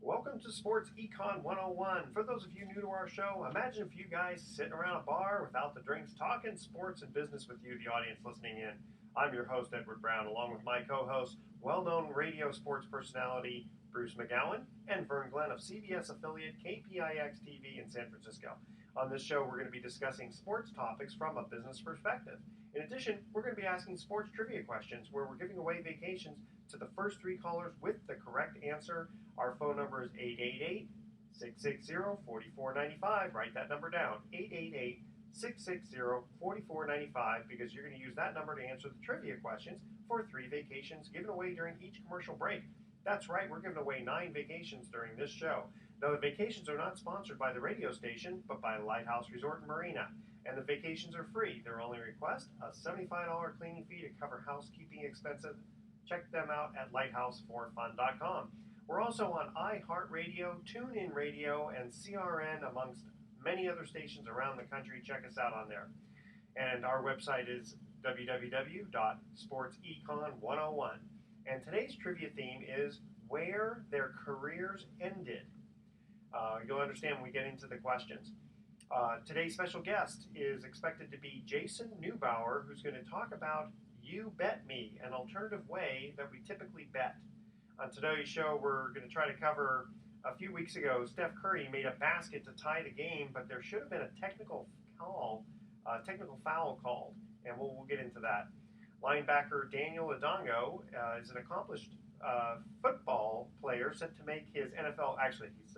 Welcome to Sports Econ 101. For those of you new to our show, imagine if you guys sitting around a bar without the drinks, talking sports and business with you, the audience listening in. I'm your host, Edward Brown, along with my co-host, well-known radio sports personality, Bruce McGowan, and Vern Glenn of CBS affiliate KPIX TV in San Francisco. On this show, we're going to be discussing sports topics from a business perspective. In addition, we're going to be asking sports trivia questions where we're giving away vacations to the first three callers with the correct answer. Our phone number is 888-660-4495. Write that number down, 888-660-4495, because you're going to use that number to answer the trivia questions for 3 vacations given away during each commercial break. That's right, we're giving away 9 vacations during this show. Now, the vacations are not sponsored by the radio station, but by Lighthouse Resort and Marina. And the vacations are free. Their only request, a $75 cleaning fee to cover housekeeping expenses. Check them out at lighthouseforfun.com. We're also on iHeartRadio, TuneIn Radio, and CRN, amongst many other stations around the country. Check us out on there. And our website is www.sportsecon101. And today's trivia theme is where their careers ended. You'll understand when we get into the questions. Today's special guest is expected to be Jason Neubauer, who's going to talk about You Bet Me, an alternative way that we typically bet. On today's show, we're going to try to cover, a few weeks ago, Steph Curry made a basket to tie the game, but there should have been a technical foul called, and we'll get into that. Linebacker Daniel Adongo is an accomplished football player set to make his NFL, actually he's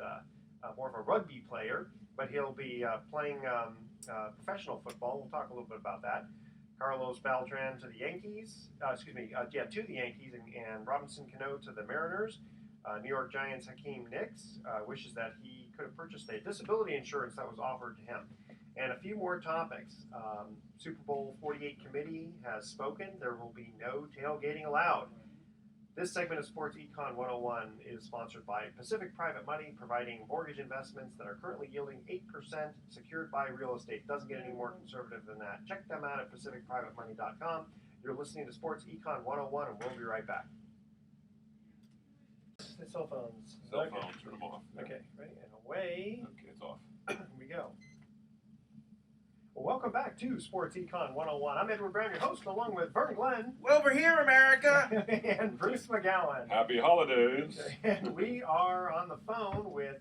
more of a rugby player, but he'll be playing professional football. We'll talk a little bit about that. Carlos Beltran to the Yankees, to the Yankees, and Robinson Cano to the Mariners. New York Giants' Hakeem Nicks wishes that he could have purchased a disability insurance that was offered to him. And a few more topics. Super Bowl 48 committee has spoken. There will be no tailgating allowed. This segment of Sports Econ 101 is sponsored by Pacific Private Money, providing mortgage investments that are currently yielding 8% secured by real estate. Doesn't get any more conservative than that. Check them out at pacificprivatemoney.com. You're listening to Sports Econ 101, and we'll be right back. The cell phones. Cell phones, turn them off. Okay, ready? And away. Okay, it's off. we go. Well, welcome back to Sports Econ 101. I'm Edward Brown, your host, along with Vern Glenn. Well, we're here, America. And Bruce McGowan. Happy holidays. And we are on the phone with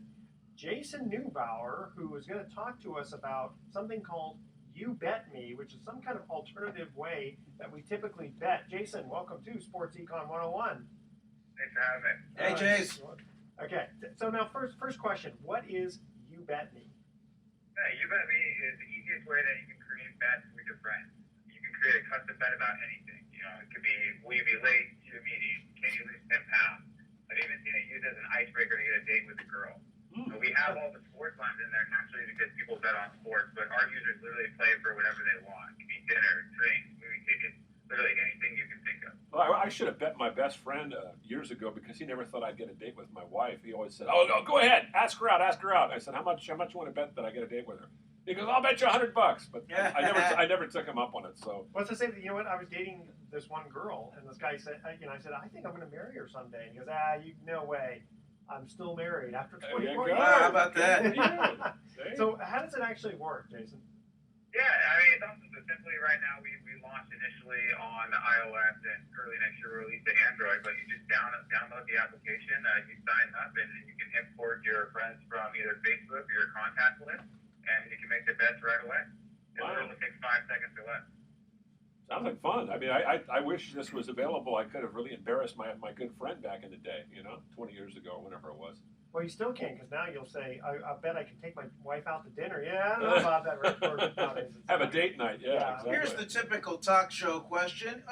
Jason Neubauer, who is going to talk to us about something called You Bet Me, which is some kind of alternative way that we typically bet. Jason, welcome to Sports Econ 101. Thanks for having me. Hey, Jace. Okay, so now first question, what is You Bet Me? Hey, You Bet Me is the easiest way that you can create bets with your friends. You can create a custom bet about anything. You know, it could be, will you be late to a meeting? Can you lose 10 pounds? I've even seen it used as an icebreaker to get a date with a girl. So we have all the sports lines in there naturally because people bet on sports, but our users literally play for whatever they want. It could be dinner, drinks, movie tickets, literally anything you can think of. Well, I should have bet my best friend years ago because he never thought I'd get a date with my wife. He always said, "Oh, go ahead, ask her out." I said, "How much you want to bet that I get a date with her?" He goes, "I'll bet you $100." But I never took him up on it. So. Well, it's the same thing. You know what? I was dating this one girl, and this guy said, I said, "I think I'm going to marry her someday." And he goes, "No way. I'm still married after 24 years." How about that? So how does it actually work, Jason? Yeah, I mean, it's awesome. So simply right now, we launched initially on iOS, and early next year we'll release to Android, but you just download the application, you sign up, and then you can import your friends from either Facebook or your contact list, and you can make the bets right away. It only takes 5 seconds or less. Sounds like fun. I mean, I wish this was available. I could have really embarrassed my good friend back in the day, 20 years ago or whenever it was. Well, you still can, because now you'll say, I bet I can take my wife out to dinner. Yeah, I don't know about that. Have a date night, yeah. Exactly. Here's the typical talk show question.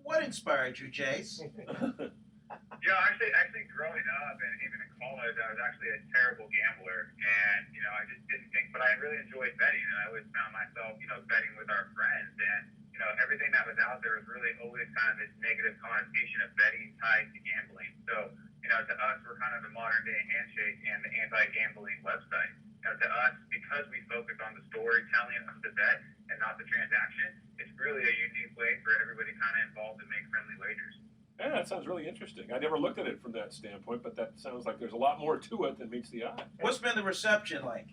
What inspired you, Jace? Yeah, actually growing up and even in college, I was actually a terrible gambler. And, I just didn't think, but I really enjoyed betting. And I always found myself, betting with our friends. And, everything that was out there was really always kind of this negative connotation of betting tied to gambling. So, to us, we're kind of the modern day handshake and the anti-gambling website. To us, because we focus on the storytelling of the bet and not the transaction, it's really a unique way for everybody kind of involved to make friendly wagers. Yeah, that sounds really interesting. I never looked at it from that standpoint, but that sounds like there's a lot more to it than meets the eye. What's been the reception like?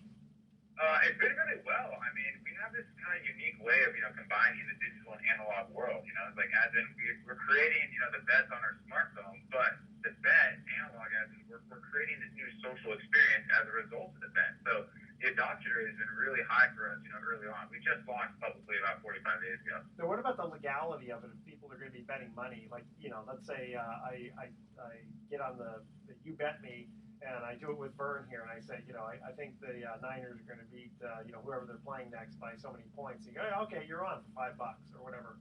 It's been really well. I mean, we have this kind of unique way of, combining the digital and analog world. It's like as in we're creating, the bets on our smartphone, but the bet analog as in we're creating this new social experience as a result of the bet. So the adoption rate has been really high for us, early on. We just launched publicly about 45 days ago. So what about the legality of it? If people are going to be betting money, like let's say I get on the You Bet Me, and I do it with Vern here, and I say, I think the Niners are going to beat whoever they're playing next by so many points. And you go, okay, you're on for $5 or whatever.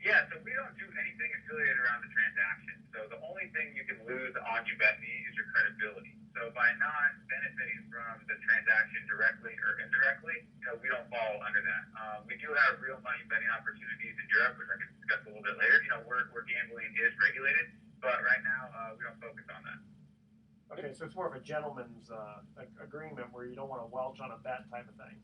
Yeah, so we don't do anything affiliated around the transaction. So the only thing you can lose on You Bet Me is your credibility. So by not benefiting from the transaction directly or indirectly, we don't fall under that. We do have real money betting opportunities in Europe, which I can discuss a little bit later. Where gambling is regulated, but right now we don't focus on that. Okay, so it's more of a gentleman's agreement where you don't want to welch on a bet type of thing.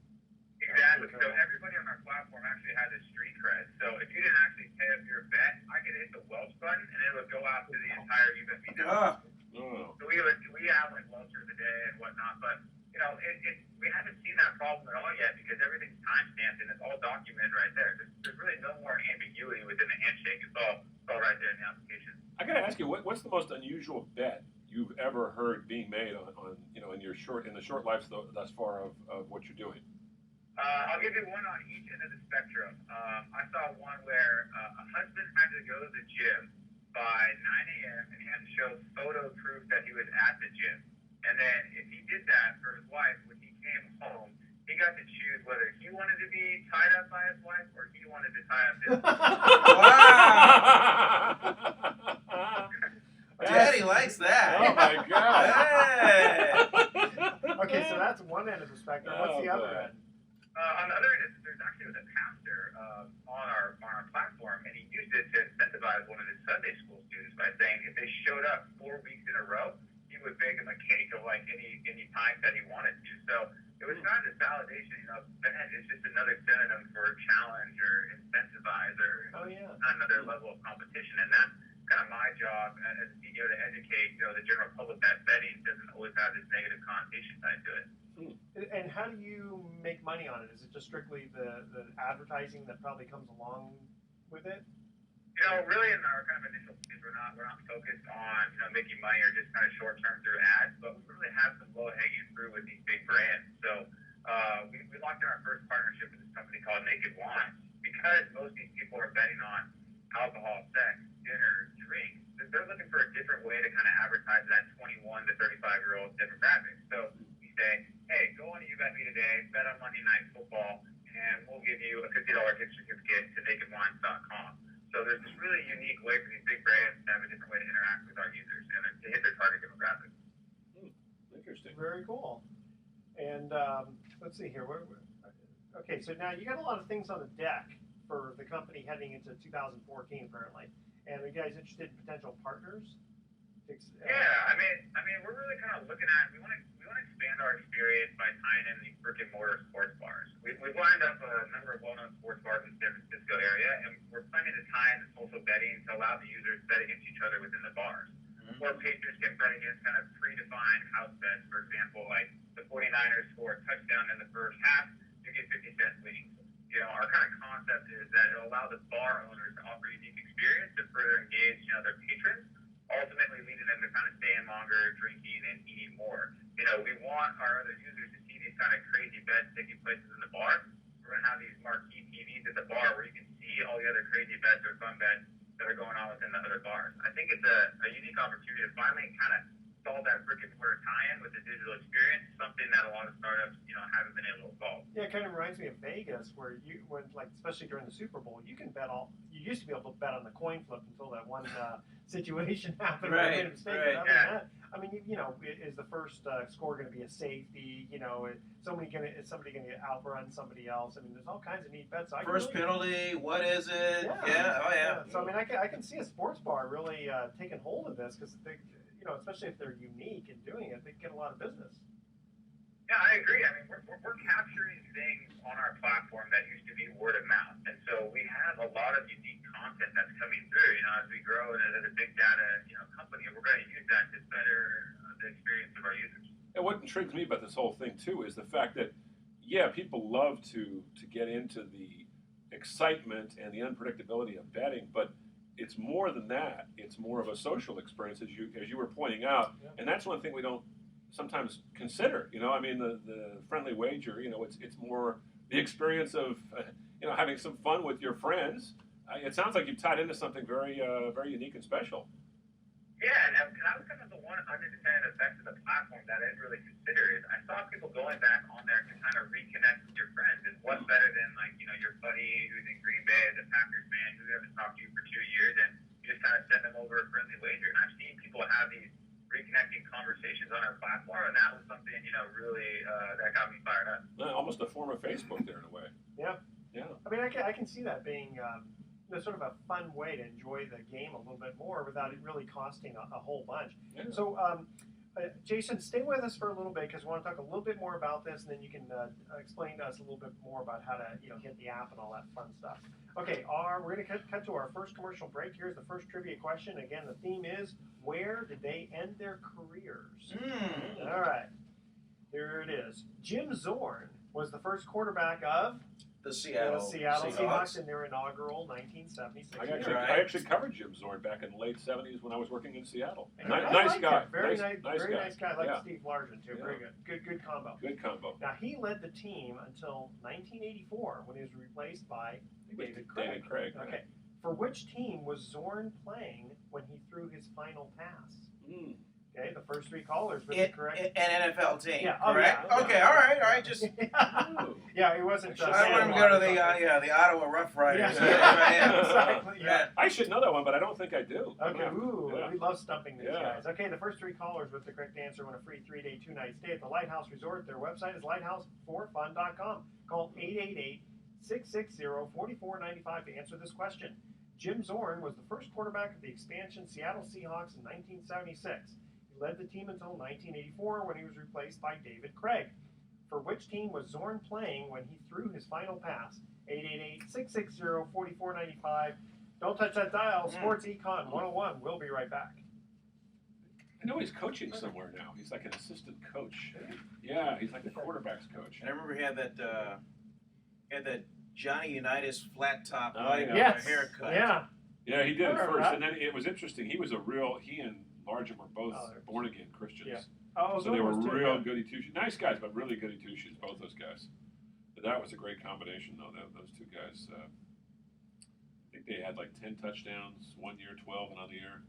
Exactly. So everybody on our platform actually has a street cred. So if you didn't actually pay up your bet, I could hit the welch button and it would go out to the entire You Bet Me network. So we have like welchers a day and whatnot, but we haven't seen that problem at all yet because everything's time-stamped and it's all documented right there. There's really no more ambiguity within the handshake. It's all right there in the application. I got to ask you, what's the most unusual bet you've ever heard being made on in the short life thus far of what you're doing? I'll give you one on each end of the spectrum. I saw one where a husband had to go to the gym by 9 a.m. and he had to show photo proof that he was at the gym. And then if he did that for his wife, when he came home, he got to choose whether he wanted to be tied up by his wife or he wanted to tie up his wife. Wow! Daddy likes that. Oh my God! Hey. Okay, so that's one end of the spectrum. What's the other end? On the other end, there's actually a pastor on our platform, and he used it to incentivize one of his Sunday school students by saying if they showed up 4 weeks in a row, he would bake them a cake of like any pint that he wanted to. So it was kind of this validation, bet is just another synonym for challenge or incentivize or another level of competition, and that's kind of my job as a CEO to educate the general public that betting doesn't always have this negative connotation tied to it. And how do you make money on it? Is it just strictly the advertising that probably comes along with it? Really in our kind of initial phase, we're not focused on making money or just kind of short term through ads, but we really have some low hanging fruit with these big brands. So we locked in our first partnership with this company called Naked Wine because most of these people are betting on alcohol, sex, dinner, drinks. They're looking for a different way to kind of advertise that 21 to 35-year-old demographic. So we say, hey, go on to You Bet Me today, bet on Monday Night Football, and we'll give you a $50 gift certificate to nakedwines.com. So there's this really unique way for these big brands to have a different way to interact with our users and to hit their target demographic. Interesting. Very cool. And let's see here. Okay, so now you got a lot of things on the deck for the company heading into 2014, apparently. And are you guys interested in potential partners? Yeah, I mean, we're really kind of looking at we want to expand our experience by tying in these brick and mortar sports bars. We've lined up a number of well-known sports bars in the San Francisco area, and we're planning to tie in the social betting to allow the users to bet against each other within the bars. Or patrons can bet against kind of predefined house bets. For example, like the 49ers score a touchdown in the first half, you get 50 cents winnings. Our kind of concept is that it'll allow the bar owners to offer a unique experience to further engage, their patrons, ultimately leading them to kind of staying longer, drinking, and eating more. We want our other users to see these kind of crazy bets taking place in the bar. We're going to have these marquee TVs at the bar where you can see all the other crazy bets or fun bets that are going on within the other bars. I think it's a unique opportunity to finally kind of solve that brick and mortar tie-in with the digital experience, something that a lot of startups, haven't been able to solve. Yeah, it kind of reminds me of Vegas, where especially during the Super Bowl, you used to be able to bet on the coin flip until that one situation happened. Right, Made a mistake. right. Other than that, I mean, is the first score going to be a safety? Is somebody going to outrun somebody else? I mean, there's all kinds of neat bets. First penalty, what is it? Yeah. Oh yeah. So I mean, I can see a sports bar really taking hold of this because they, especially if they're unique in doing it, they get a lot of business. Yeah, I agree. I mean, we're capturing things on our platform that used to be word of mouth. And so we have a lot of unique content that's coming through, as we grow as a big data, company. And we're going to use that to better the experience of our users. And what intrigues me about this whole thing too is the fact that, yeah, people love to get into the excitement and the unpredictability of betting, but it's more than that. It's more of a social experience, as you were pointing out, and that's one thing we don't sometimes consider. I mean, the friendly wager. It's more the experience of having some fun with your friends. It sounds like you've tied into something very very unique and special. Yeah, and that was kind of the one unintended effect of the platform that I didn't really consider. Is I saw people going back on there to kind of reconnect with your friends, and what's better than your buddy who's in Green Bay, the Packers fan, who hasn't talked to you for 2 years, and you just kind of send them over a friendly wager. And I've seen people have these reconnecting conversations on our platform, and that was something really that got me fired up. Almost a form of Facebook there in a way. Yeah. Yeah. I mean, I can see that being sort of a fun way to enjoy the game a little bit more without it really costing a whole bunch. Yeah. So, Jason, stay with us for a little bit because we want to talk a little bit more about this, and then you can explain to us a little bit more about how to get the app and all that fun stuff. Okay, we're going to cut to our first commercial break. Here's the first trivia question. Again, the theme is, where did they end their careers? All right, here it is. Jim Zorn was the first quarterback of The Seattle Seahawks in their inaugural 1976 year. I actually covered Jim Zorn back in the late 70s when I was working in Seattle. I Nice like guy. him. Very nice nice guy. Like Yeah. Steve Largent too. Yeah. Very good. Good combo. Good combo. Now he led the team until 1984 when he was replaced by David Craig. David Craig. Okay. For which team was Zorn playing when he threw his final pass? Okay, the first three callers with the correct. An NFL team. Yeah. Correct. Oh, yeah. Okay. All right. Just yeah, he wasn't. I don't want him to go to the Ottawa Rough Riders. Yeah. Exactly. Yeah. I should know that one, but I don't think I do. Okay, we love stumping these Yeah. guys. Okay, the first three callers with the correct answer win a free 3-day, 2-night stay at the Lighthouse Resort. Their website is lighthouse4fun.com. Call 888-660-4495 to answer this question. Jim Zorn was the first quarterback of the expansion Seattle Seahawks in 1976. He led the team until 1984 when he was replaced by David Craig. For which team was Zorn playing when he threw his final pass? 888-660-4495. Don't touch that dial. Sports Econ 101. We'll be right back. I know he's coaching somewhere now. He's like an assistant coach. Yeah, he's like the quarterback's coach. And I remember he had that Johnny Unitas flat top haircut. Yeah. Yeah, he did at first, Right. and then it was interesting. He and Largent were both born again Christians. Yeah. Oh, so they were too, real goody two shoes. Nice guys, but really goody two shoes, both those guys. But that was a great combination, though. Those two guys. I think they had like 10 touchdowns one year, 12 another year.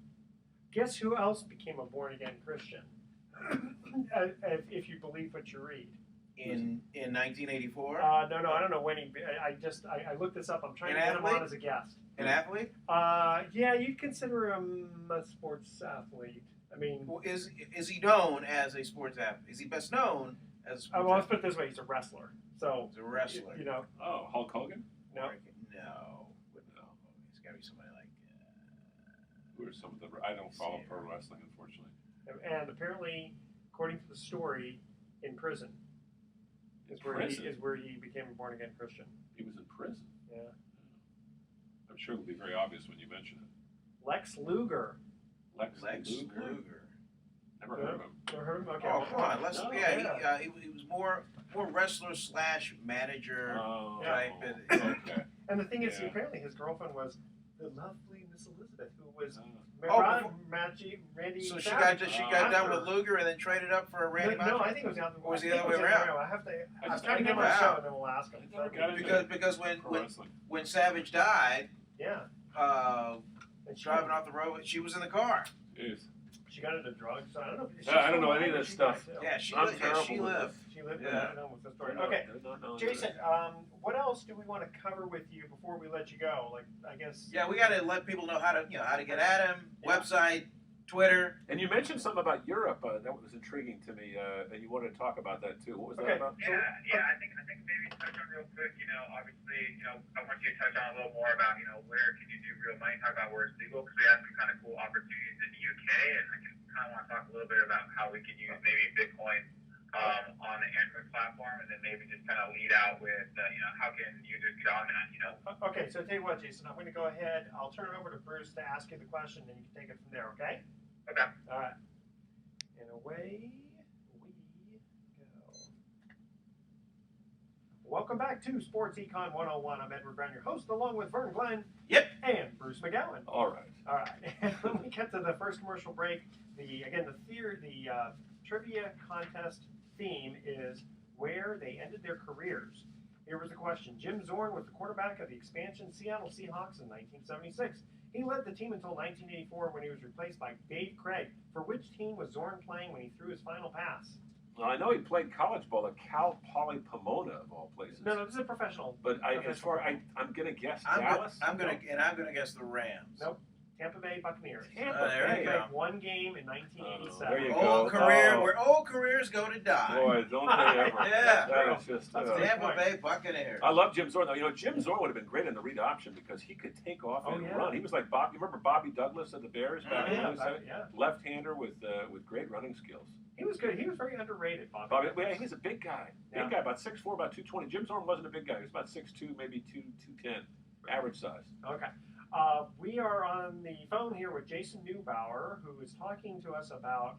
Guess who else became a born again Christian? If you believe what you read. In 1984. No, I don't know when he. I looked this up. I'm trying to get him on as a guest. An athlete? Yeah, you'd consider him a sports athlete. I mean, Well, is he known as a sports athlete? Is he best known as a sports well, let's athlete? put it this way: he's a wrestler. So He's a wrestler. You know, Oh, Hulk Hogan? no. No. No. He's got to be somebody like. Who are some of the? I don't follow pro wrestling, unfortunately. And apparently, according to the story, in prison is where he became a born again Christian. He was in prison. Yeah. I'm sure it'll be very obvious when you mention it. Lex Luger. Lex Luger. Never heard of him. Never heard of him? Okay. Oh, come on. Let's, No, he was more wrestler / manager Oh, type. okay. And the thing is, Yeah. apparently his girlfriend was the lovely Miss Elizabeth, who was Randy. So she Savage. got done with Luger and then traded up for Randy. No, I think it was the other Or was way. the other way around? I'm trying to get him on the show and then we'll ask him. Never got into Because pro wrestling. when Savage died, Yeah. And driving off the road, she was in the car. Jeez. She got into drugs. So I don't know. I don't know any of this stuff. Yeah, she I'm lived. terrible She with lived. She lived Yeah. with the story. Okay, Jason, what else do we want to cover with you before we let you go? Like, I guess. Yeah, we got to let people know how to get at him. Yeah. Website, Twitter. And you mentioned something about Europe that was intriguing to me, and you wanted to talk about that too. What was that about? Yeah, I think maybe touch on real quick, obviously, I want you to touch on a little more about, where can you do real money, talk about where it's legal, because we have some kind of cool opportunities in the UK, and I kind of want to talk a little bit about how we can use maybe Bitcoin on the Android platform, and then maybe just kind of lead out with, how can users get on that, Okay, so tell you what, Jason, I'm going to go ahead. I'll turn it over to Bruce to ask you the question, and you can take it from there, okay? Okay. All right. And away we go. Welcome back to Sports Econ 101. I'm Edward Brown, your host, along with Vern Glenn. Yep. And Bruce McGowan. All right. All right. And when we get to the first commercial break, the trivia contest theme is where they ended their careers. Here was the question. Jim Zorn was the quarterback of the expansion Seattle Seahawks in 1976. He led the team until 1984 when he was replaced by Dave Craig. For which team was Zorn playing when he threw his final pass? Well, I know he played college ball at Cal Poly Pomona, of all places. No, this is a professional. But I'm gonna guess Dallas. I'm gonna guess the Rams. Nope. Tampa Bay Buccaneers. There you go. One game in 1987. There you Old go. career, where old careers go to die. Boy, don't they ever. Yeah. That is just. Tampa Bay Buccaneers. I love Jim Zorn, though. You know, Jim Zorn would have been great in the read option because he could take off and run. He was like Bob. You remember Bobby Douglas of the Bears back in the left-hander with great running skills. He was good. He was very underrated, Bobby. Yeah, he's a big guy. Big guy, about 6'4", about 220. Jim Zorn wasn't a big guy. He was about 6'2", maybe 210, average size. Okay. We are on the phone here with Jason Neubauer, who is talking to us about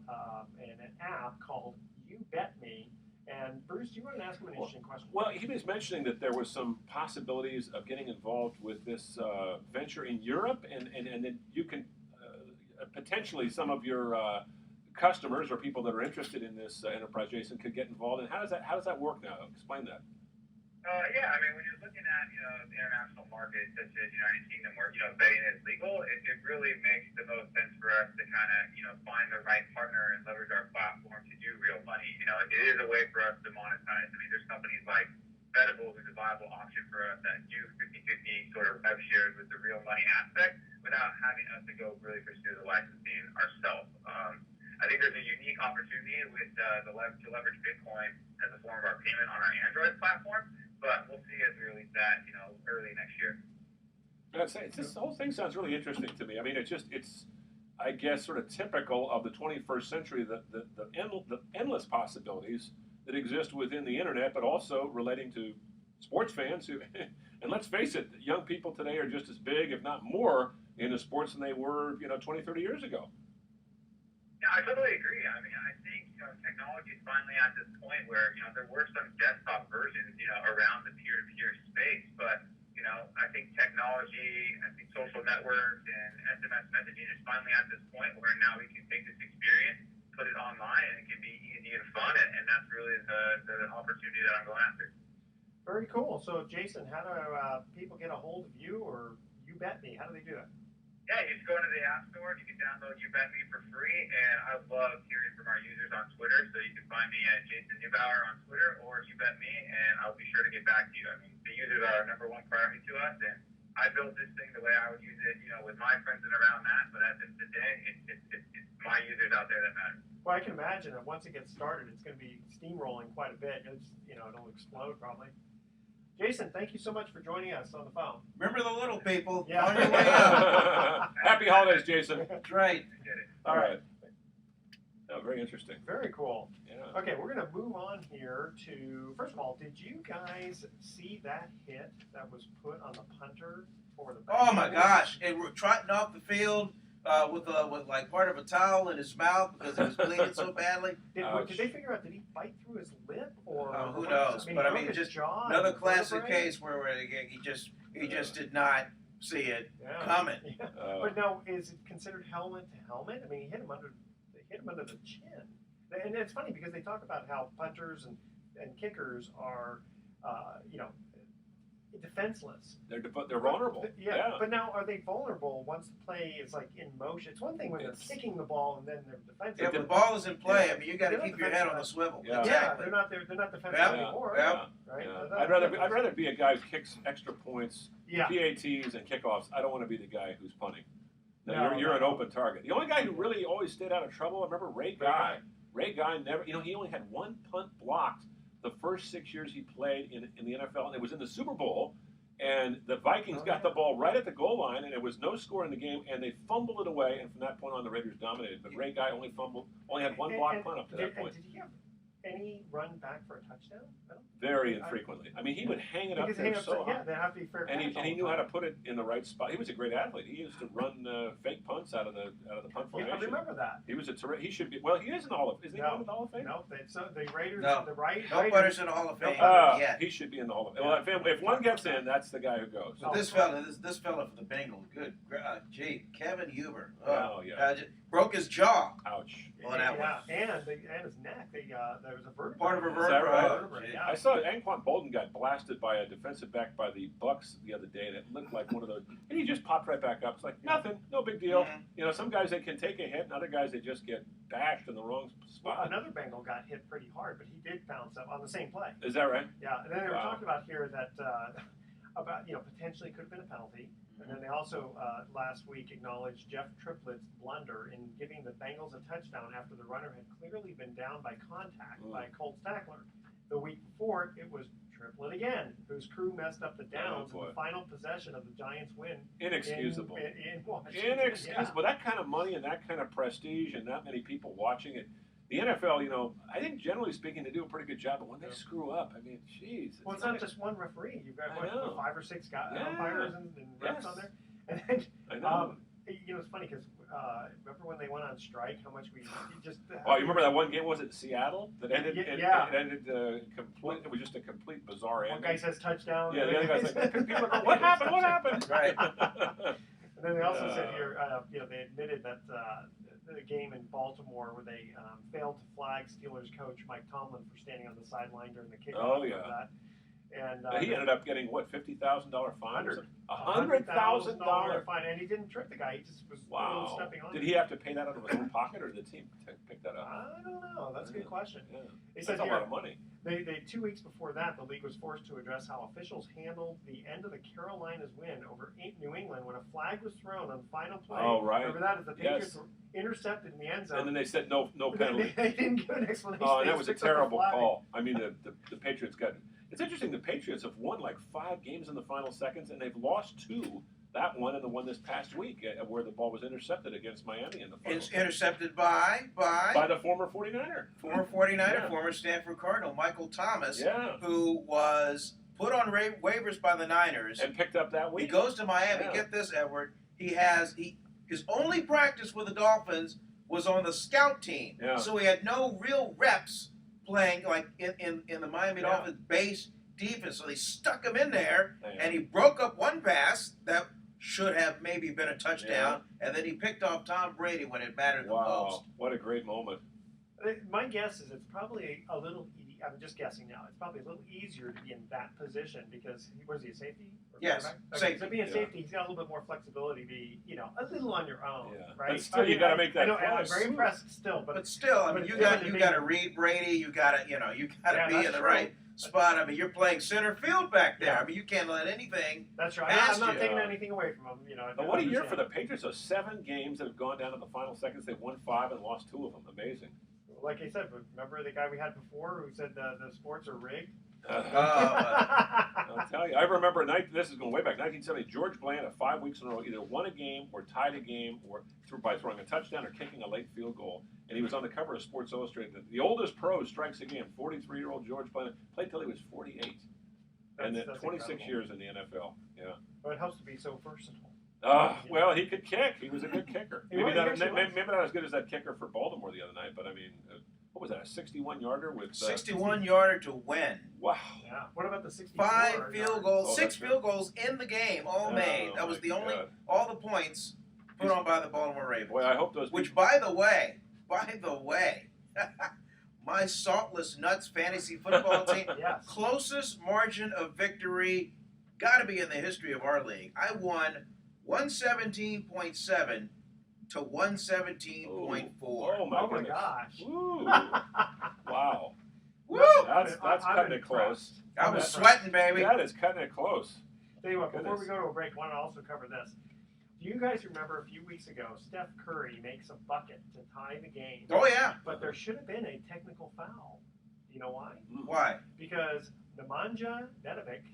an app called You Bet Me. And Bruce, you want to ask him an interesting question? Well, he was mentioning that there was some possibilities of getting involved with this venture in Europe, and then you can potentially some of your customers or people that are interested in this enterprise, Jason, could get involved. And how does that work now? Explain that. Yeah, I mean, when you're looking at, the international market, such as United Kingdom, where, betting is legal, it really makes the most sense for us to kind of, find the right partner and leverage our platform to do real money. It is a way for us to monetize. I mean, there's companies like Bettables, who's a viable option for us that do 50-50 sort of rev shares with the real money aspect without having us to go really pursue the licensing ourselves. I think there's a unique opportunity with to leverage Bitcoin as a form of our payment on our Android platform, but we'll see as we release that, early next year. This whole thing sounds really interesting to me. I mean, it's I guess, sort of typical of the 21st century, the endless possibilities that exist within the internet, but also relating to sports fans who, and let's face it, young people today are just as big, if not more, into sports than they were, 20, 30 years ago. Yeah, I totally agree. I mean, I think, technology is finally at this point where, there were some desktop versions, around the peer-to-peer space, but, I think social networks and SMS messaging is finally at this point where now we can take this experience, put it online, and it can be easy and fun, and that's really the opportunity that I'm going after. Very cool. So, Jason, how do people get a hold of you or You Bet Me? How do they do it? Yeah, you just go into the App Store and you can download You Bet Me for free. And I love hearing from our users on Twitter. So you can find me at Jason Neubauer on Twitter or You Bet Me, and I'll be sure to get back to you. I mean, the users are our number one priority to us, and I built this thing the way I would use it, with my friends and around that. But at the end of the day, it's my users out there that matter. Well, I can imagine that once it gets started, it's going to be steamrolling quite a bit. It'll explode probably. Jason, thank you so much for joining us on the phone. Remember the little people. Yeah. On your way up. Happy holidays, Jason. That's right. All right. Oh, very interesting. Very cool. Yeah. Okay, we're going to move on here to, first of all, did you guys see that hit that was put on the punter for the Bengals? Oh, my gosh. And we're trotting off the field with like part of a towel in his mouth because he was bleeding so badly. Did they figure out, did he bite through his lip? Or who knows? But I mean, just another classic case where he just did not see it coming. Yeah. But now, is it considered helmet to helmet? I mean, he hit him under the chin. And it's funny because they talk about how punters and kickers are, defenseless. They're vulnerable. Yeah. But now, are they vulnerable once the play is like in motion? It's one thing when they're kicking the ball and then they're defensive. If the ball is in play, I mean, you got to keep your head on the swivel. Yeah. Exactly. They're not defensive anymore. Yeah. Right? Yeah. I'd rather be a guy who kicks extra points, PATs, and kickoffs. I don't want to be the guy who's punting. You're an open target. The only guy who really always stayed out of trouble, I remember Ray Guy. Ray Guy never, he only had one punt blocked the first 6 years he played in the NFL, and it was in the Super Bowl, and the Vikings got the ball right at the goal line, and it was no score in the game, and they fumbled it away, and from that point on, the Raiders dominated. But Ray Guy only had one blocked punt up to that point. Did he have any run back for a touchdown? Very infrequently. I mean, he would hang it up there so high. Yeah, they have to be fair. And he knew how to put it in the right spot. He was a great athlete. He used to run fake punts out of the punt formation. I remember that. He was he should be. Well, he is in the Hall of. Isn't he in the Hall of Fame? No, the Raiders. No, the right. No putter's in the Hall of Fame yet. He should be in the Hall of Fame. Well, if one gets in, that's the guy who goes. So this fella for the Bengals, good. Gee, Kevin Huber. Broke his jaw. Ouch. On that one. And his neck. There was a vertebrae. Part of a vertebrae. I saw Anquan Bolden got blasted by a defensive back by the Bucks the other day, and it looked like one of those. And he just popped right back up. It's like nothing, no big deal. Mm-hmm. You know, some guys they can take a hit, and other guys they just get bashed in the wrong spot. Well, another Bengal got hit pretty hard, but he did bounce up on the same play. Is that right? Yeah, and then they were talking about here that about potentially could have been a penalty. And then they also last week acknowledged Jeff Triplett's blunder in giving the Bengals a touchdown after the runner had clearly been down by contact by a Colts tackler. The week before, it was Triplett again, whose crew messed up the downs in the final possession of the Giants' win. Inexcusable. In Washington. Inexcusable. That kind of money and that kind of prestige and that many people watching it. The NFL, I think generally speaking, they do a pretty good job. But when they screw up, I mean, jeez. Well, it's not just one referee. You've got 5 or 6 umpires and refs on there. And then, I know. It's funny because remember when they went on strike? How much we just. Oh, you remember that one game? Was it Seattle that ended? Yeah. It ended complete. It was just a complete bizarre ending. One guy says touchdown. Yeah, the other guy's like, people go, "What happened? What happened?" Right. And then they also said here, they admitted that the game in Baltimore where they failed to flag Steelers coach Mike Tomlin for standing on the sideline during the kickoff. Oh yeah. That. And he ended up getting what, $50,000 fine? $100,000 fine, and he didn't trip the guy. He just was stepping on. Did he have to pay that out of his own pocket, or did the team pick that up? I don't know. That's a good question. Yeah. That's a lot of money. They 2 weeks before that, the league was forced to address how officials handled the end of the Carolinas' win over New England when a flag was thrown on final play. Oh, right. Remember that? As the Patriots were intercepted in the end zone. And then they said no penalty. They didn't give an explanation. Oh, and that was a terrible call. I mean, the Patriots got. It's interesting. The Patriots have won like 5 games in the final seconds, and they've lost 2. That one and the one this past week, where the ball was intercepted against Miami in the final. It's intercepted by the former 49er. Former Stanford Cardinal, Michael Thomas, yeah, who was put on waivers by the Niners and picked up that week. He goes to Miami. Yeah. Get this, Edward. His only practice with the Dolphins was on the scout team, so he had no real reps playing like in the Miami Dolphins base defense. So they stuck him in there, and he broke up one pass that should have maybe been a touchdown, and then he picked off Tom Brady when it mattered the most. What a great moment. My guess is it's probably a little, I'm just guessing now, it's probably a little easier to be in that position because, was he a safety? Yes, safety. So being a safety, he's got a little bit more flexibility to be, a little on your own, right? But still, you got to make that close. I'm very impressed still. But still, I mean, you got to read Brady, you got to be in the right spot. I mean, you're playing center field back there. I mean, you can't let anything. That's right. I'm not taking anything away from him. But what a year for the Patriots! So 7 games that have gone down to the final seconds. They've won 5 and lost 2 of them. Amazing. Like I said, remember the guy we had before who said the sports are rigged? I'll tell you. I remember this is going way back. 1970. George Bland, 5 weeks in a row, either won a game or tied a game, or by throwing a touchdown or kicking a late field goal. And he was on the cover of Sports Illustrated. The oldest pro strikes again. 43-year-old George Bland played till he was 48, and then 26 incredible. Years in the NFL. Yeah. But it helps to be so versatile. Well, he could kick. He was a good kicker. Maybe not as good as that kicker for Baltimore the other night, but I mean, what was that? A 61-yarder with 61-yarder to win. Wow. Yeah. What about the 64? 5 field goals, 6 field goals in the game, all made. That was the only all the points put on by the Baltimore Ravens. Boy, I hope those. Which, by the way, my Saltless Nuts fantasy football team, closest margin of victory, got to be in the history of our league. I won 117.7 to 117.4. Oh my gosh! Woo. Wow. Woo! That's cutting it close. I was sweating, baby. That is cutting it close. Tell you what, before we go to a break, I want to also cover this. Do you guys remember a few weeks ago, Steph Curry makes a bucket to tie the game? Oh, yeah. But there should have been a technical foul. You know why? Why? Because Nemanja Nedovic,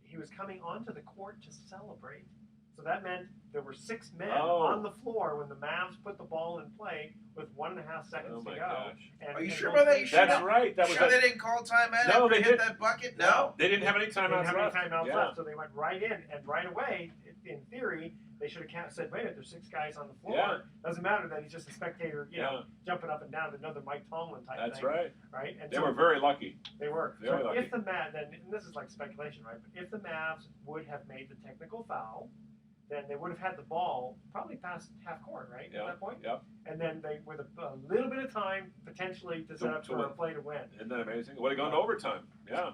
he was coming onto the court to celebrate. So that meant there were 6 men Oh. on the floor when the Mavs put the ball in play with 1.5 seconds Oh to my go. gosh. And, Are you and sure those about that? things- That's right. That was sure a- they didn't call timeout No, after they he hit didn't. that bucket? No. They didn't have any They timeouts didn't have any left. timeouts Yeah. left, so they went right in, and right away, in theory, they should have said, wait a minute, there's 6 guys on the floor. Yeah. Doesn't matter that he's just a spectator, you know, jumping up and down, another Mike Tomlin type That's thing. right. Right? And They so were very lucky. They were. Very So lucky. if the Mavs, and this is like speculation, right? But if the Mavs would have made the technical foul, then they would have had the ball probably past half court, right? Yeah. At that point? Yep. And then they, with a little bit of time, potentially to set up To for a win. play to win. Isn't that amazing? Would have gone to overtime. Yeah.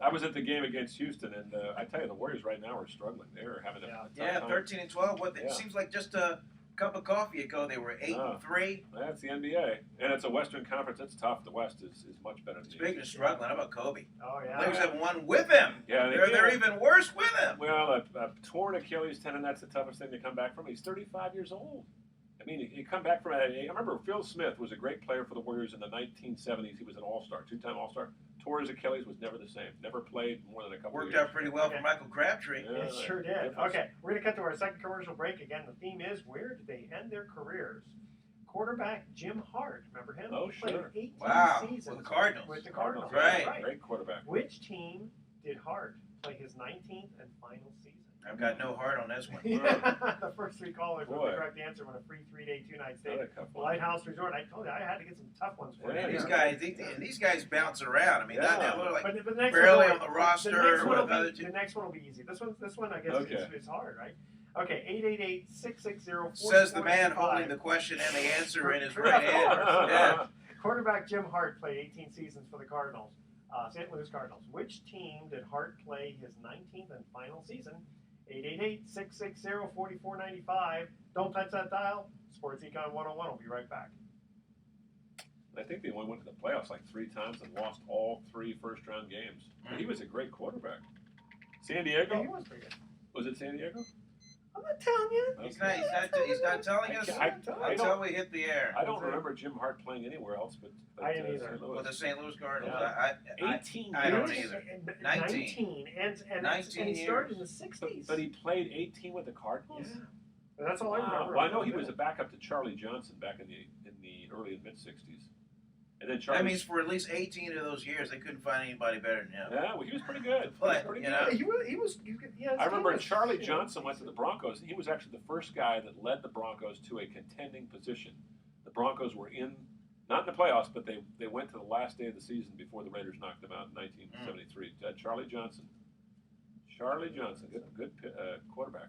I was at the game against Houston, and I tell you, the Warriors right now are struggling. They're having a tough Yeah, time. 13 and 12. What? Yeah. It seems like just a cup of coffee ago they were 8 and 3. That's the NBA, and it's a Western Conference. It's tough. The West is much better than the Speaking East. of struggling, how about Kobe? Oh, yeah. Lakers have won with him. Yeah, They're even worse with him. Well, a torn Achilles tendon, that's the toughest thing to come back from. He's 35 years old. I mean, you come back from that. I remember Phil Smith was a great player for the Warriors in the 1970s. He was an all-star, 2-time all-star. Tore his Achilles, was never the same. Never played more than a couple Worked years. out pretty well for Michael Crabtree. Yeah, It sure did. difference. Okay, we're going to cut to our second commercial break. Again, the theme is, where did they end their careers? Quarterback Jim Hart, remember him? Oh, He played sure. 18 Wow, seasons with the Cardinals. With the Cardinals, Right. Great quarterback. Which team did Hart play his 19th and final season? I've got no heart on this one. The first 3 callers with Boy. the correct answer won a free 3-day, 2-night stay. Another couple. Lighthouse Resort. I told you I had to get some tough ones for Yeah, you. These guys bounce around. I mean, Yeah. they're like But the next barely one, on the roster the next one with will other be, two. the next one will be easy. This one I guess Okay. is hard, right? Okay, 888-660-4495. Says the man holding the question and the answer in his right hand. Yeah. Quarterback Jim Hart played 18 seasons for the Cardinals, St. Louis Cardinals. Which team did Hart play his 19th and final season? 888-660-4495. Don't touch that dial. Sports Econ 101. We'll be right back. I think they only went to the playoffs like 3 times and lost all 3 first-round games. But he was a great quarterback. San Yeah, he Diego? was pretty good. Was it San Diego? I'm not telling you. He's not telling us I until don't- we hit the air. I don't remember Jim Hart playing anywhere else but I didn't either. St. Louis. With the St. Louis Cardinals. Yeah. 18 I don't Years? either. 19. And 19 he started in the years. 60s. But he played 18 with the Cardinals? Yeah. And that's all I Wow. remember. Well, I know he was a backup to Charlie Johnson back in the early and mid-60s. And then Charlie... That means for at least 18 of those years, they couldn't find anybody better than him. Yeah, well, he was pretty good. But, He was pretty you good. know, He was yeah, I remember his team Charlie was- Johnson went to the Broncos. He was actually the first guy that led the Broncos to a contending position. The Broncos were not in the playoffs, but they went to the last day of the season before the Raiders knocked them out in 1973. Charlie Johnson. Good quarterback.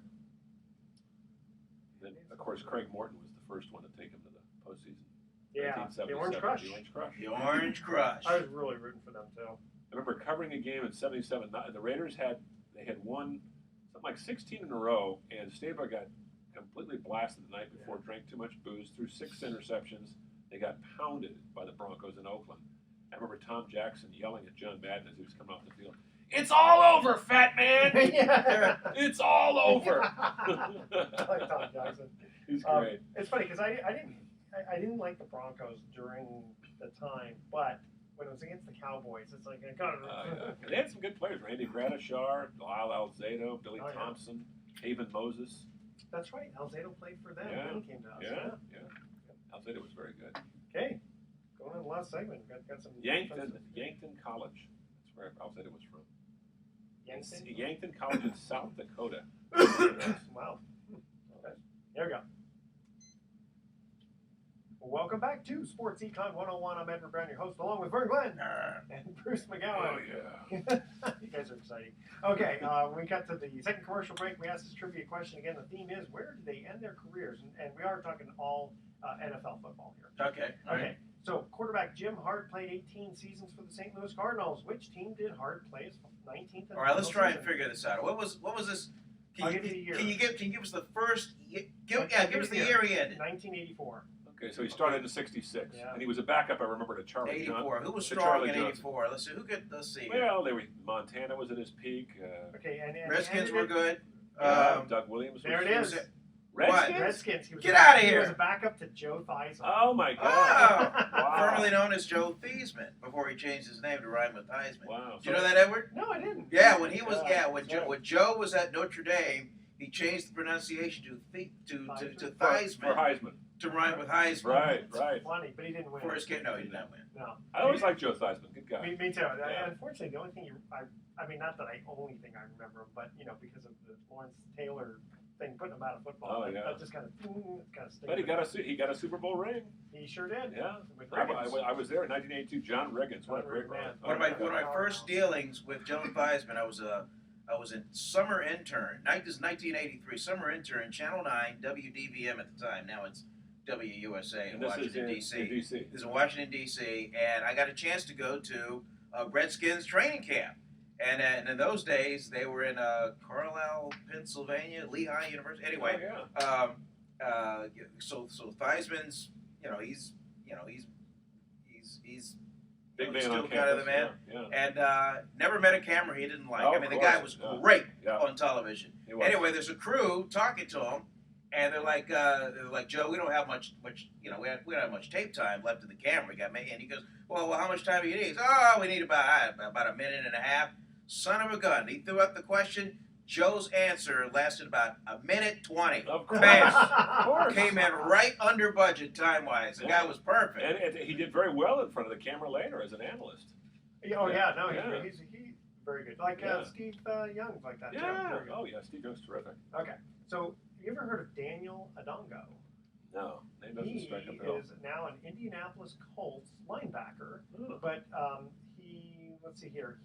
Then, of course, Craig Morton was the first one to take him to the postseason. Yeah, the 1977, Orange Crush. The Orange Crush. the Orange Crush. I was really rooting for them too. I remember covering a game in '77. The Raiders had won something like 16 in a row, and Staber got completely blasted the night before, drank too much booze, threw 6 interceptions. They got pounded by the Broncos in Oakland. I remember Tom Jackson yelling at John Madden as he was coming off the field. It's all over, fat man! Yeah. It's all over. I like Tom Jackson. He's great. It's funny because I didn't like the Broncos during the time, but when it was against the Cowboys, it's like I got it. Yeah. They had some good players: Randy Gradishar, Lyle Alzado, Billy Oh, yeah. Thompson, Haven Moses. That's right. Alzado played for them. Yeah. Then he came to us. Yeah. Alzado was very good. Okay. Going on to the last segment. Got some Yankton College. That's where Alzado was from. Yankton. Yankton College in South Dakota. Wow. Okay. Here we go. Welcome back to Sports Econ 101. I'm Edward Brown, your host, along with Vern Glenn and Bruce McGowan. Oh, yeah. You guys are exciting. Okay, we got to the second commercial break. We asked this trivia question again. The theme is, where did they end their careers? And we are talking all NFL football here. Okay. All right. Okay, so quarterback Jim Hart played 18 seasons for the St. Louis Cardinals. Which team did Hart play his 19th and All right, let's final try and season? figure this out. What was this? I'll give you the year. Can you give us the first? Give us the you the year he ended. 1984. Okay, so he started in '66, Yeah. and he was a backup. I remember to Charlie 84. Johnson. Who was To strong Charlie in Johnson. 84? Let's see. Let's see. Well, Montana was at his peak. Okay, and Redskins were good. Doug Williams. There was, it is. Redskins. Redskins. He was Get a- outta He here. was a backup to Joe Theismann. Oh my Oh, God! Wow. formerly known as Joe Theismann before he changed his name to rhyme with Theismann. Wow. Do you know that, Edward? No, I didn't. Yeah, when he was Yeah, when that's right. Joe was at Notre Dame, he changed the pronunciation to For Theismann Heisman. to rhyme with Heisman. Right. It's funny, but he didn't win. For his kid, no, he did not win. No. I always liked Joe Theismann. Good guy. Me too. Yeah. Unfortunately, the only thing I mean, not that I only think I remember him, but because of the Lawrence Taylor thing, putting him out of football, that just kind of stinks. But he got a Super Bowl ring. He sure did. Yeah. With I was there in 1982. John Riggins. What a great man. One of my first dealings with Joe Theismann, I was a summer intern. This is 1983. Summer intern, Channel 9, WDVM at the time. Now it's WUSA in Washington D.C. This is in Washington D.C. And I got a chance to go to Redskins training camp. And in those days, they were in Carlisle, Pennsylvania, Lehigh University. Anyway, so Theismann's, he's big man still on kind campus. of the man. Yeah. And never met a camera he didn't like. Oh, I mean, the of course. guy was great Yeah. on television. He was. Anyway, there's a crew talking to him, and they're like, Joe, we don't have much, we don't have much tape time left in the camera. And he goes, well, how much time do you need? He goes, we need about a minute and a half. Son of a gun. He threw out the question. Joe's answer lasted about a minute 20. Of course. Bam. Of course. Came in right under budget time-wise. The guy was perfect. And he did very well in front of the camera later as an analyst. He's very good. Like Steve Young's like that. Yeah. Too. Oh, yeah. Steve Young's terrific. Okay. So, you ever heard of Daniel Adongo? No. Name doesn't He strike a bell. is now an Indianapolis Colts linebacker, but let's see here.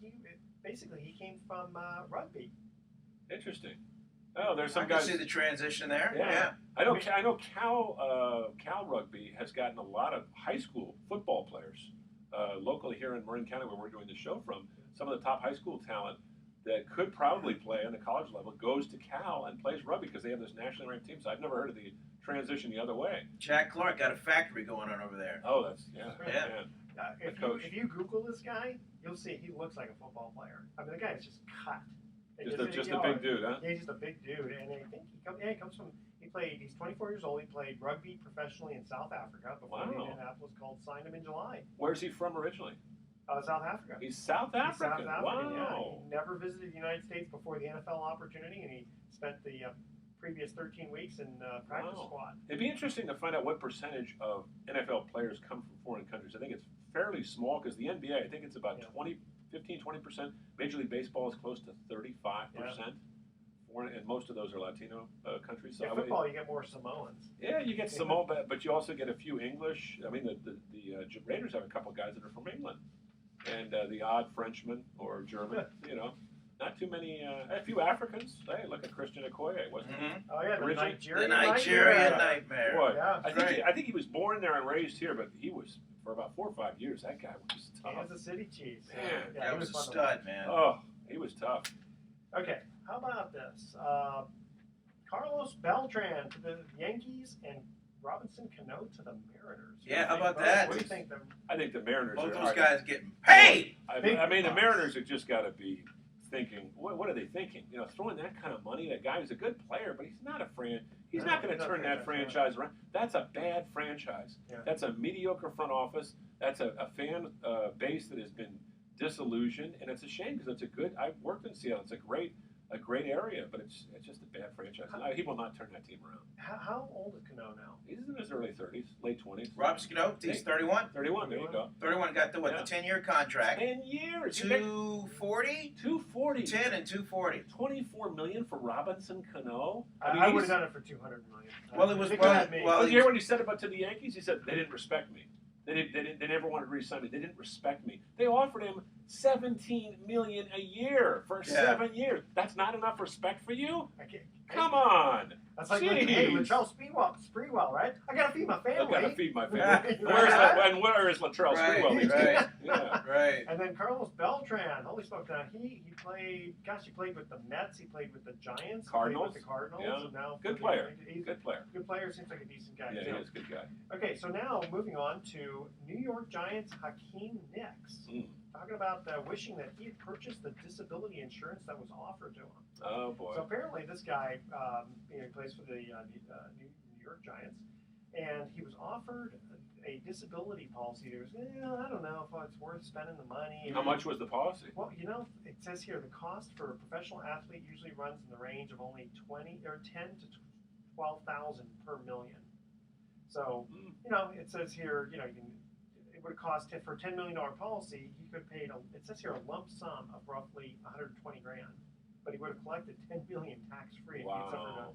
He came from rugby. Interesting. Oh, there's some I can guys. see the transition there. Yeah. I know Cal Rugby has gotten a lot of high school football players locally here in Marin County, where we're doing the show from. Some of the top high school talent that could probably play on the college level goes to Cal and plays rugby because they have this nationally ranked team. So I've never heard of the transition the other way. Jack Clark got a factory going on over there. Oh, that's If you Google this guy, you'll see he looks like a football player. I mean, the guy is just cut. Just a big dude, huh? Yeah, he's just a big dude, and I think he comes from. He's 24 years old. He played rugby professionally in South Africa before the Indianapolis Colts signed him in July. Where's he from originally? South Africa. He's South African. Wow. Yeah. He never visited the United States before the NFL opportunity, and he spent the previous 13 weeks in practice squad. It'd be interesting to find out what percentage of NFL players come from foreign countries. I think it's fairly small because the NBA, I think it's about 15-20%. Major League Baseball is close to 35%. And most of those are Latino countries. So in football, you get more Samoans. Yeah, you get Samoan, but you also get a few English. I mean, the Raiders have a couple guys that are from England. And the odd Frenchman or German, not too many. A few Africans. Hey, look at Christian Okoye, wasn't he? Oh yeah, the Nigerian nightmare. Boy, yeah, I think he was born there and raised here, but he was for about 4 or 5 years. That guy was tough. He was a city chief. Man, that was a stud, man. Oh, he was tough. Okay, how about this? Carlos Beltran to the Yankees and Robinson Cano to the Mariners. Yeah, how about that? What do you think? I think the Mariners both are those guys getting paid. I mean, the Mariners have just got to be thinking, what are they thinking? Throwing that kind of money, that guy who's a good player, but he's not a He's not going to turn that franchise around. That's a bad franchise. Yeah. That's a mediocre front office. That's a fan base that has been disillusioned, and it's a shame because it's a good. I've worked in Seattle. It's a great area, but it's just a bad franchise. He will not turn that team around. How old is Cano now? He's in his early 30s, late 20s. Robinson Cano, he's 31. 31, there you go. 31 got the 10-year contract. 10 years. 240? 240. 10 and 240. $24 million for Robinson Cano? I would have done it for $200 million. Well, it was you hear when he said about to the Yankees? He said they didn't respect me. They never wanted to re-sign me. They didn't respect me. They offered him $17 million a year for 7 years. That's not enough respect for you? Come on. That's like, hey, Latrell Sprewell, right? I gotta feed my family. I gotta feed my family. Where is Latrell Sprewell? Right. Yeah. Right. And then Carlos Beltran, holy smoke! Now he played. Gosh, he played with the Mets. He played with the Giants. Cardinals. He played with the Cardinals. Yeah. And now Good player. Good player. Seems like a decent guy. Yeah, too. he is a good guy. Okay, so now moving on to New York Giants Hakeem Nicks. Talking about wishing that he had purchased the disability insurance that was offered to him. Oh boy! So apparently, this guy he plays for the New York Giants, and he was offered a disability policy. There's, I don't know if it's worth spending the money. How much was the policy? Well, it says here the cost for a professional athlete usually runs in the range of only 10 to 12,000 per million. So, it says here, it would cost for a $10 million policy, he could have paid, it says here, a lump sum of roughly 120 grand. But he would have collected 10 million tax-free if he had suffered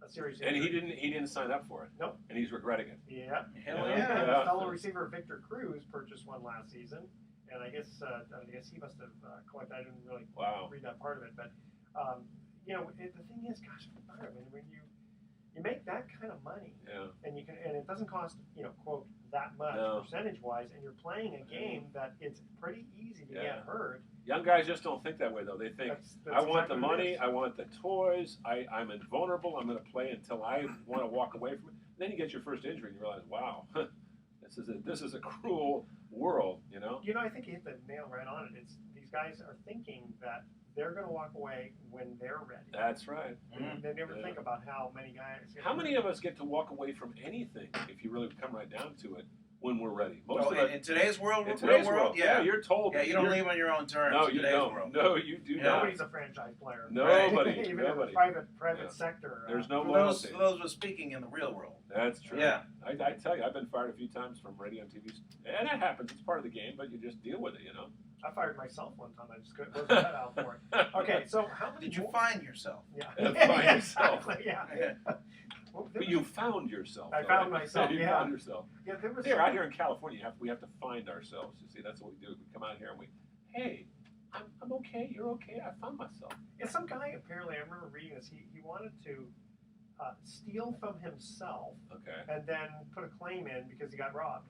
a serious injury. And he didn't sign up for it. Nope. And he's regretting it. Yeah. Hell And yeah. fellow receiver Victor Cruz purchased one last season, and I guess he must have collected. I didn't really read that part of it, but the thing is, gosh, I mean, when you make that kind of money, and it doesn't cost quote that much percentage wise, and you're playing a game that it's pretty easy to get hurt. Young guys just don't think that way, though. They think, that's I want exactly the money, I want the toys, I'm invulnerable, I'm going to play until I want to walk away from it. Then you get your first injury and you realize, wow, this is a cruel world, I think you hit the nail right on it. It's these guys are thinking that they're going to walk away when they're ready. That's right. They never think about how many guys. How many of us get to walk away from anything, if you really come right down to it, when we're ready? In today's world, yeah, you're told. Yeah, you don't leave on your own terms. No, you don't. World. No, you do not. Nobody's a franchise player. Nobody. Even nobody. in the private sector. There's no for loyalty. those who are speaking in the real world. That's true. Yeah. I tell you, I've been fired a few times from radio and TV, and it happens. It's part of the game, but you just deal with it, I fired myself one time. I just wasn't cut out for it. Okay, so how many? Did you find yourself? Yeah. Find yourself. Yeah. Well, But you found yourself. I found myself. You found yourself. Yeah, there was. Here, out here in California, we have to find ourselves. You see, that's what we do. We come out here and hey, I'm okay. You're okay. I found myself. Yeah, some guy apparently, I remember reading this. He wanted to steal from himself. Okay. And then put a claim in because he got robbed.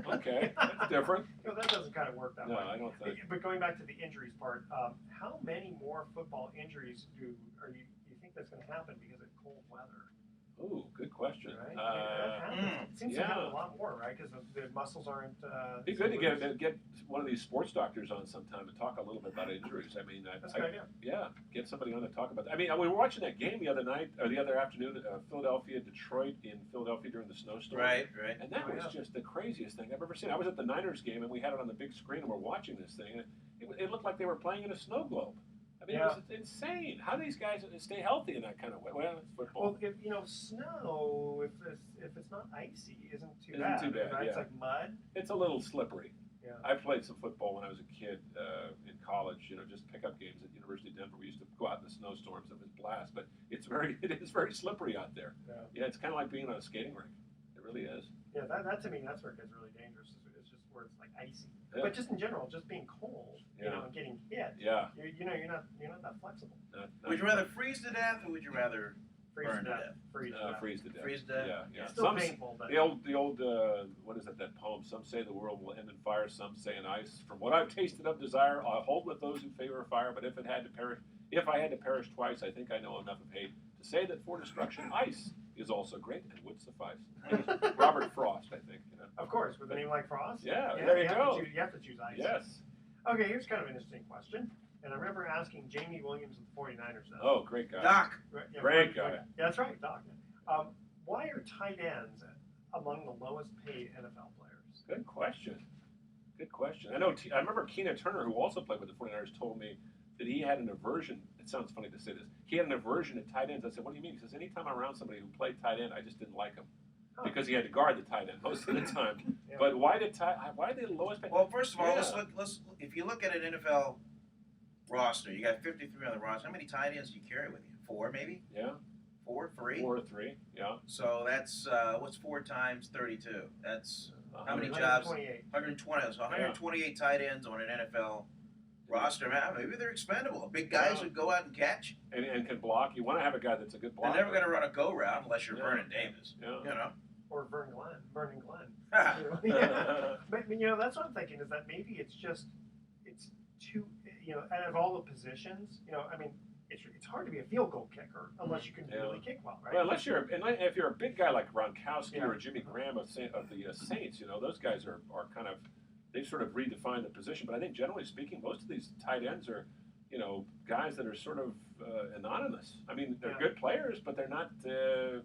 Okay, that's different. That doesn't kind of work that way. No, I don't think. But going back to the injuries part, how many more football injuries do you think that's going to happen because of cold weather? Ooh, good question. Right? That happens. It seems to happen a lot more, right? Because the muscles aren't. It'd be good to get one of these sports doctors on sometime to talk a little bit about injuries. I mean, that's a good idea. Yeah, get somebody on to talk about that. I mean, we were watching that game the other night or the other afternoon, Philadelphia, Detroit in Philadelphia during the snowstorm. Right. And that was just the craziest thing I've ever seen. I was at the Niners game and we had it on the big screen and we're watching this thing, and it looked like they were playing in a snow globe. I mean, it was insane. How do these guys stay healthy in that kind of way? Well, it's football. Well, snow, if it's not icy, isn't too bad. Right? Yeah. It's like mud. It's a little slippery. Yeah. I played some football when I was a kid in college. Just pickup games at University of Denver. We used to go out in the snowstorms. It was a blast, but it is very slippery out there. Yeah, it's kind of like being on a skating rink. It really is. Yeah, that to me, that's where it gets really dangerous. It's just where it's like icy. Yeah. But just in general, just being cold, and getting hit. Yeah. You're not that flexible. Would you rather freeze to death, or would you rather burn to death? Freeze to death. Freeze to death. Yeah. It's still painful, but the old what is it? That poem. Some say the world will end in fire. Some say in ice. From what I've tasted of desire, I'll hold with those who favor fire. But if I had to perish twice, I think I know enough of hate to say that for destruction, ice is also great and would suffice. Robert Frost, I think. Of course, with a name like Frost. Yeah, there you go. You have to choose ice. Yes. Okay, here's kind of an interesting question. And I remember asking Jamie Williams of the 49ers. Oh, great guy. Doc. Great guy. Yeah, that's right, Doc. Why are tight ends among the lowest paid NFL players? Good question. I remember Keena Turner, who also played with the 49ers, told me that he had an aversion. It sounds funny to say this. He had an aversion to tight ends. I said, what do you mean? He says, anytime I'm around somebody who played tight end, I just didn't like him. Because he had to guard the tight end most of the time. But why are they the lowest paid? Well, first of all, let's if you look at an NFL roster, you got 53 on the roster. How many tight ends do you carry with you? 4, maybe? Yeah. 4, 3? 4 or 3, yeah. So that's, what's 4 times 32? That's how many 128. jobs? 120. So 128 tight ends on an NFL roster. Man, maybe they're expendable. Big guys would go out and catch. And can block. You want to have a guy that's a good blocker. They're never going to run a go route unless you're Vernon Davis. Yeah. Or Vernon Glenn. But that's what I'm thinking is that maybe it's too, out of all the positions, I mean, it's hard to be a field goal kicker unless you can really kick well, right? Well, if you're a big guy like Gronkowski or Jimmy Graham of the Saints, those guys are kind of, they've sort of redefined the position. But I think generally speaking, most of these tight ends are, guys that are sort of anonymous. I mean, they're Yeah. good players, but they're not.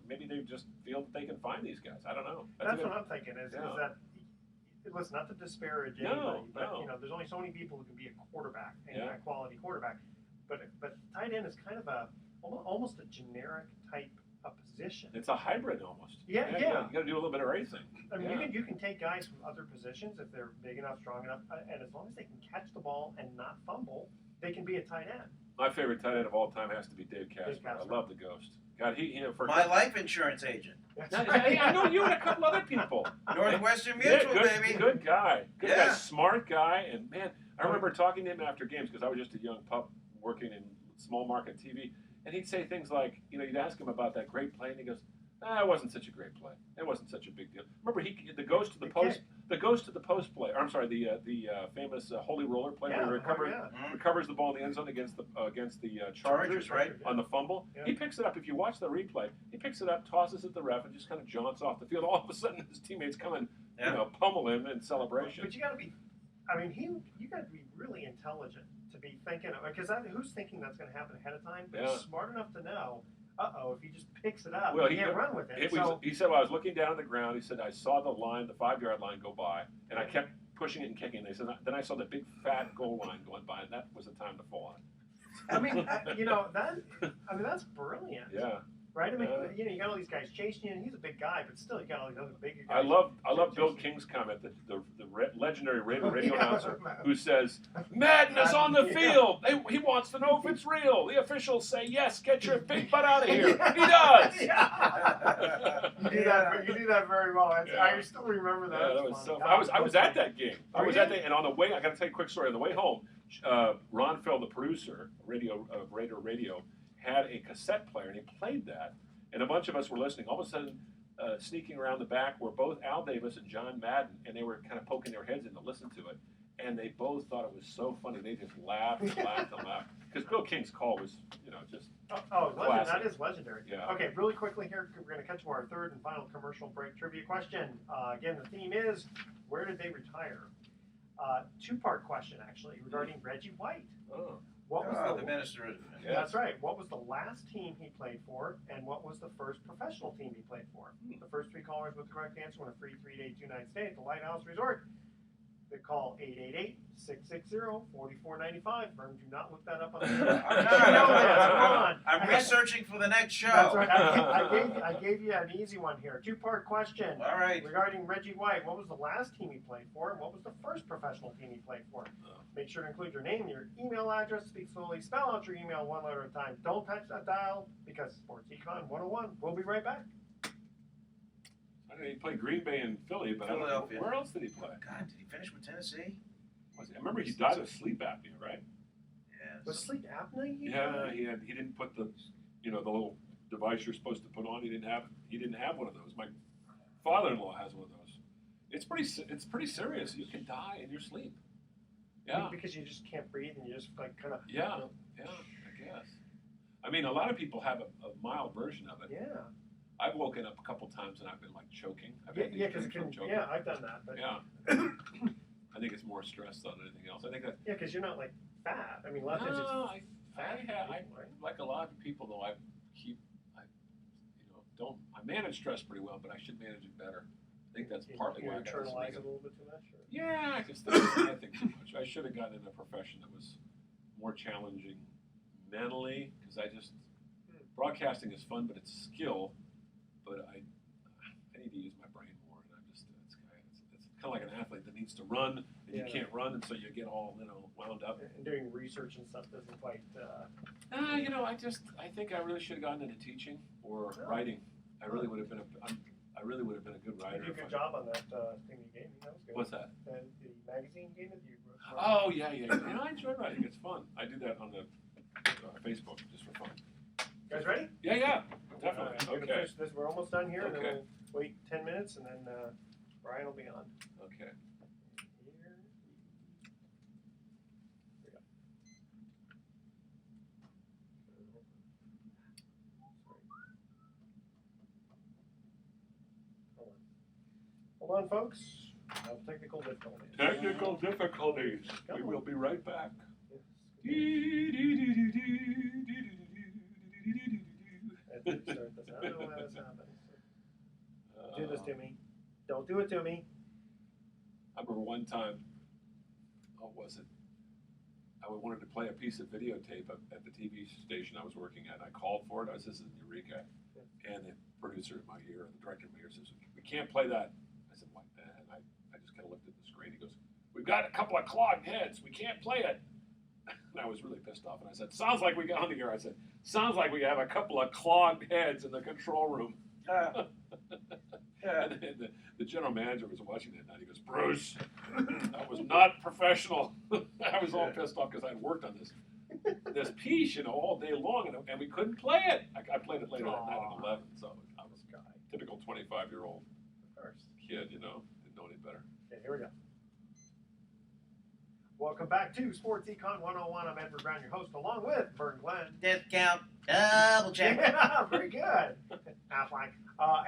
Maybe they just feel that they can find these guys. I don't know. That's what I'm thinking. Is that listen, not to disparage anybody, but there's only so many people who can be a quarterback and a quality quarterback. But tight end is kind of almost a generic type of position. It's a hybrid almost. Yeah. You got to do a little bit of everything. I mean, you can take guys from other positions if they're big enough, strong enough, and as long as they can catch the ball and not fumble, they can be a tight end. My favorite tight end of all time has to be Dave Casper. I love the Ghost. God, my life insurance agent. I know you and a couple other people. Northwestern Mutual, baby. Good guy. Good guy. Smart guy. And man, I remember talking to him after games because I was just a young pup working in small market TV, and he'd say things like, you'd ask him about that great play, and he goes, it wasn't such a great play. It wasn't such a big deal. Remember, the ghost to the post play. Or I'm sorry, the famous holy roller play where he recovers the ball in the end zone against the Chargers, right? On the fumble. Yeah. He picks it up. If you watch the replay, he picks it up, tosses it to the ref, and just kind of jaunts off the field. All of a sudden, his teammates come and pummel him in celebration. But you got to be. I mean, you got to be really intelligent to be thinking, because who's thinking that's going to happen ahead of time? But he's smart enough to know, if he just picks it up, he can't run with it. He said, I was looking down at the ground. He said, I saw the 5-yard line go by, and I kept pushing it and kicking. They said, then I saw the big fat goal line going by, and that was the time to fall on. I mean, that's brilliant. Yeah. Right? I mean, you got all these guys chasing you, and he's a big guy, but still, you got all these other big guys. I love Bill King's comment, the legendary radio announcer, who says, "Madness on the field. He wants to know if it's real. The officials say yes. Get your big butt out of here. He does." You do that very well. I still remember that. Yeah, that was so fun. I was at that game. I was at that, and on the way, I got to tell you a quick story. On the way home, Ron Fell, the producer, Raider Radio, had a cassette player, and he played that, and a bunch of us were listening. All of a sudden, sneaking around the back were both Al Davis and John Madden, and they were kind of poking their heads in to listen to it, and they both thought it was so funny. They just laughed and laughed and laughed, because Bill King's call was, just that is legendary. Yeah. Okay, really quickly here, we're going to cut to our third and final commercial break trivia question. Again, the theme is, where did they retire? Two-part question, actually, regarding Reggie White. Oh. What was the minister? Yes. That's right. What was the last team he played for, and what was the first professional team he played for? The first three callers with the correct answer win a free 3-day 2-night stay at the Lighthouse Resort. They call 888-660-4495. Vern, do not look that up on the internet. I'm researching for the next show. That's right. I gave you an easy one here. Two-part question. All right. Regarding Reggie White, what was the last team he played for, and what was the first professional team he played for? Make sure to include your name, your email address, speak slowly, spell out your email one letter at a time. Don't touch that dial, because Sports Econ 101. We'll be right back. He played Green Bay and Philly, but Philadelphia. Where else did he play? God, did he finish with Tennessee? I remember he died of sleep apnea, right? Yeah. Was sleep apnea? He didn't put the little device you're supposed to put on. He didn't have one of those. My father-in-law has one of those. It's pretty serious. You can die in your sleep. Yeah. Because you just can't breathe and you just kind of. Yeah. I guess. I mean, a lot of people have a mild version of it. Yeah. I've woken up a couple times and I've been like choking. I've done that. But yeah. I think it's more stress than anything else. I think that. Yeah, because you're not like fat. I mean, a lot of times it's fat. Like a lot of people though. I manage stress pretty well, but I should manage it better. I think that's partly why I got internalize it a little bit too much. Or? Yeah, I just I think too much. I should have gotten in a profession that was more challenging mentally, because broadcasting is fun, but it's skill. But I need to use my brain more, and it's kind of like an athlete that needs to run, and you can't run, and so you get all wound up. And doing research and stuff doesn't quite. I think I really should have gotten into teaching or writing. I really would have been a good writer. You did a good job on that thing you gave me. That was good. What's that? The magazine game that you wrote. Oh yeah. I enjoy writing. It's fun. I do that on the Facebook just for fun. You guys ready? Yeah. Definitely. Okay. This. We're almost done here, and then we'll wait 10 minutes, and then Brian will be on. Okay. Here we go. Hold on, folks. Technical difficulties. We will be right back. Yes, Start this. I don't know why this happens. Do this to me. Don't do it to me. I remember one time, what was it? I wanted to play a piece of videotape at the TV station I was working at. I called for it. I was this is in Eureka. And the producer in my ear, the director in my ear says, "We can't play that." I said, "What?" And I just kind of looked at the screen. He goes, "We've got a couple of clogged heads. We can't play it." And I was really pissed off. And I said, "Sounds like we got on the air." I said, "Sounds like we have a couple of clogged heads in the control room." And the general manager was watching that night. He goes, "Bruce, that was not professional." I was all pissed off because I'd worked on this piece, all day long, and we couldn't play it. I played it later that night at 11, so I was a typical 25-year-old kid, didn't know any better. Okay, here we go. Welcome back to Sports Econ 101. I'm Edward Brown, your host, along with Vern Glenn. Discount, double check. Yeah, very good. Affleck.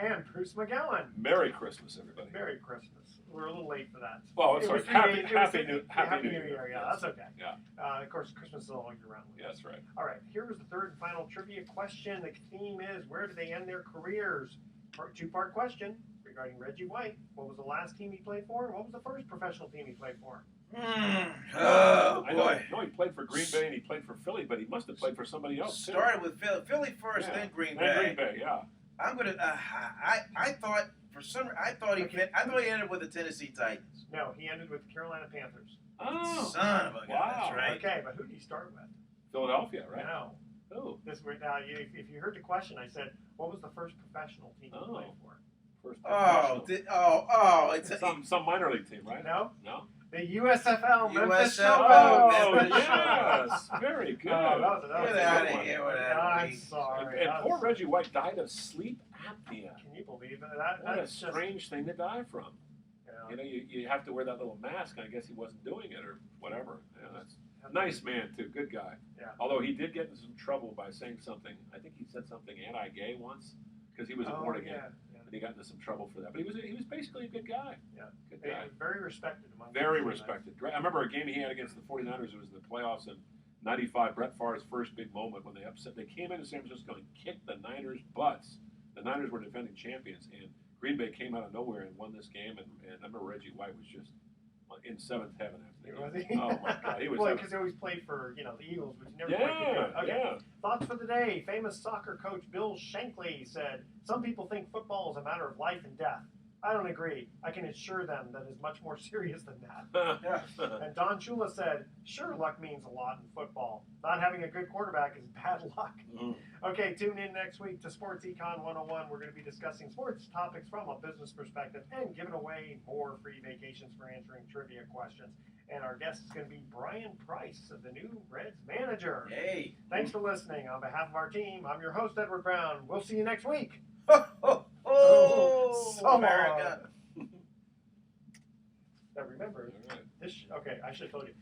And Bruce McGowan. Merry Christmas, everybody. Merry Christmas. We're a little late for that. Well, I'm sorry. Happy New Year. Yeah, that's okay. Yeah. Of course, Christmas is all year round. Yeah, that's right. All right, here's the third and final trivia question. The theme is, where did they end their careers? Two-part question regarding Reggie White. What was the last team he played for? And what was the first professional team he played for? Oh, boy. I know he played for Green Bay and he played for Philly, but he must have played for somebody else, too. Started with Philly first, then Green Bay. Then Green Bay, yeah. I'm gonna. I thought he ended with the Tennessee Titans. No, he ended with the Carolina Panthers. Oh, son of a gun. wow. That's right. Okay, but who did he start with? Philadelphia, right? No. Oh. If you heard the question, I said, what was the first professional team he played for? First Oh, it's some minor league team, right? No? No? The USFL, Memphis USFL, Showboats. Memphis yes, very good. That was Get a out good of one. here with that. I'm sorry. And poor Reggie White died of sleep apnea. Can you believe it? What a That's just, strange thing to die from. you know, You have to wear that little mask, and I guess he wasn't doing it or whatever. Yeah, that's nice man, too. Good guy. Yeah. Although he did get into some trouble by saying something. I think he said something anti-gay once because he was born again. Yeah. And he got into some trouble for that. But he was basically a good guy. Yeah. Good guy. Very respected among Very respected. I remember a game he had against the 49ers. It was in the playoffs in 95, Brett Favre's first big moment when they came into San Francisco and kicked the Niners' butts. The Niners were defending champions, and Green Bay came out of nowhere and won this game. And I remember Reggie White was just in seventh heaven after Was the he? game. Oh, my God. He was well, because he always played for, the Eagles, which never quite yeah, did. Okay. yeah. Thoughts for the day. Famous soccer coach Bill Shankly said, "Some people think football is a matter of life and death. I don't agree. I can assure them that it's much more serious than that." And Don Shula said, "Sure, luck means a lot in football. Not having a good quarterback is bad luck." Okay, tune in next week to Sports Econ 101. We're going to be discussing sports topics from a business perspective and giving away more free vacations for answering trivia questions. And our guest is going to be Brian Price, the new Reds manager. Hey. Thanks for listening. On behalf of our team, I'm your host, Edward Brown. We'll see you next week. Oh, So America. Now remember, All right. okay, I should have told you.